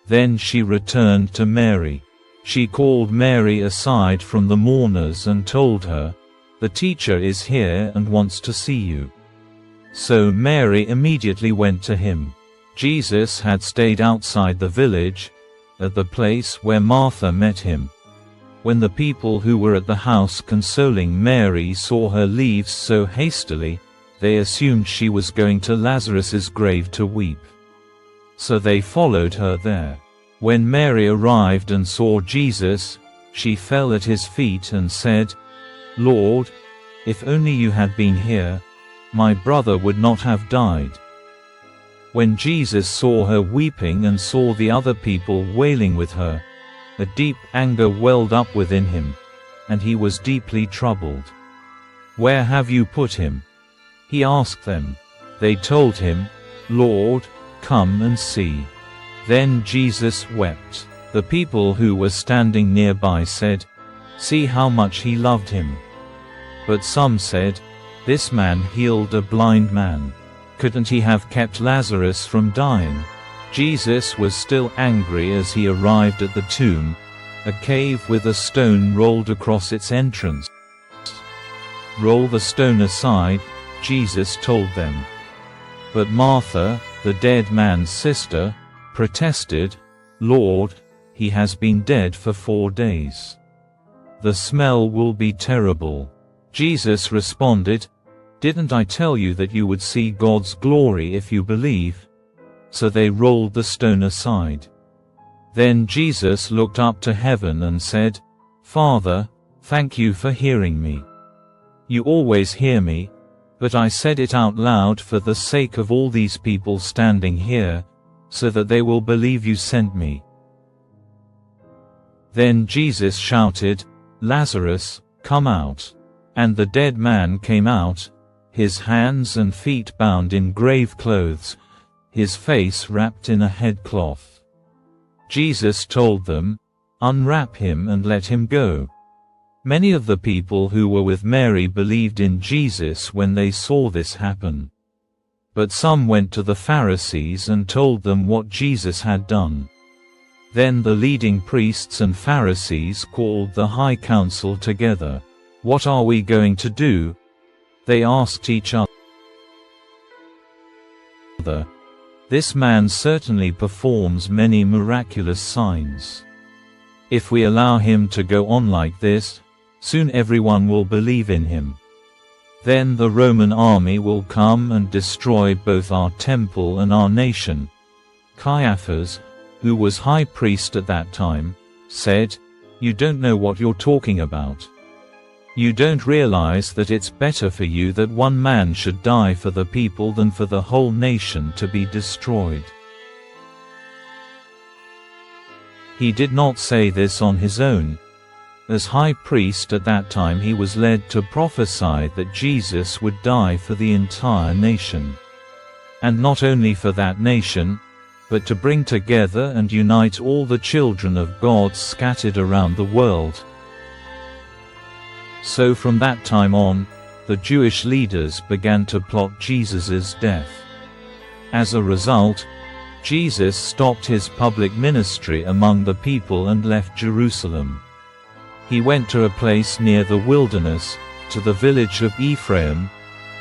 Then she returned to Mary. She called Mary aside from the mourners and told her, "The teacher is here and wants to see you." So Mary immediately went to him. Jesus had stayed outside the village, at the place where Martha met him. When the people who were at the house consoling Mary saw her leave so hastily, they assumed she was going to Lazarus's grave to weep. So they followed her there. When Mary arrived and saw Jesus, she fell at his feet and said, "Lord, if only you had been here, my brother would not have died." When Jesus saw her weeping and saw the other people wailing with her, a deep anger welled up within him, and he was deeply troubled. "Where have you put him?" he asked them. They told him, "Lord, come and see." Then Jesus wept. The people who were standing nearby said, "See how much he loved him." But some said, "This man healed a blind man. Couldn't he have kept Lazarus from dying?" Jesus was still angry as he arrived at the tomb, a cave with a stone rolled across its entrance. "Roll the stone aside," Jesus told them. But Martha, the dead man's sister, protested, "Lord, he has been dead for 4 days. The smell will be terrible." Jesus responded, "Didn't I tell you that you would see God's glory if you believe?" So they rolled the stone aside. Then Jesus looked up to heaven and said, "Father, thank you for hearing me. You always hear me, but I said it out loud for the sake of all these people standing here, so that they will believe you sent me." Then Jesus shouted, "Lazarus, come out." And the dead man came out, his hands and feet bound in grave clothes, his face wrapped in a headcloth. Jesus told them, "Unwrap him and let him go." Many of the people who were with Mary believed in Jesus when they saw this happen. But some went to the Pharisees and told them what Jesus had done. Then the leading priests and Pharisees called the high council together. "What are we going to do?" they asked each other. "This man certainly performs many miraculous signs. If we allow him to go on like this, soon everyone will believe in him. Then the Roman army will come and destroy both our temple and our nation." Caiaphas, who was high priest at that time, said, "You don't know what you're talking about. You don't realize that it's better for you that one man should die for the people than for the whole nation to be destroyed." He did not say this on his own. As high priest at that time, he was led to prophesy that Jesus would die for the entire nation. And not only for that nation, but to bring together and unite all the children of God scattered around the world. So from that time on, the Jewish leaders began to plot Jesus' death. As a result, Jesus stopped his public ministry among the people and left Jerusalem. He went to a place near the wilderness, to the village of Ephraim,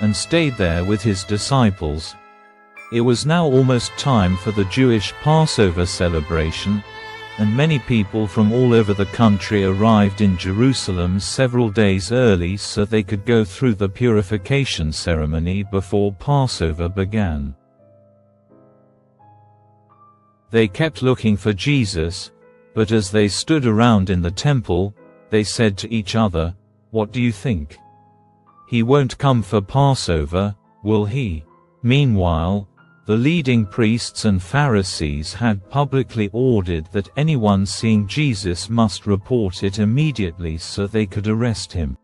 and stayed there with his disciples. It was now almost time for the Jewish Passover celebration, and many people from all over the country arrived in Jerusalem several days early so they could go through the purification ceremony before Passover began. They kept looking for Jesus, but as they stood around in the temple, they said to each other, "What do you think? He won't come for Passover, will he?" Meanwhile, the leading priests and Pharisees had publicly ordered that anyone seeing Jesus must report it immediately so they could arrest him.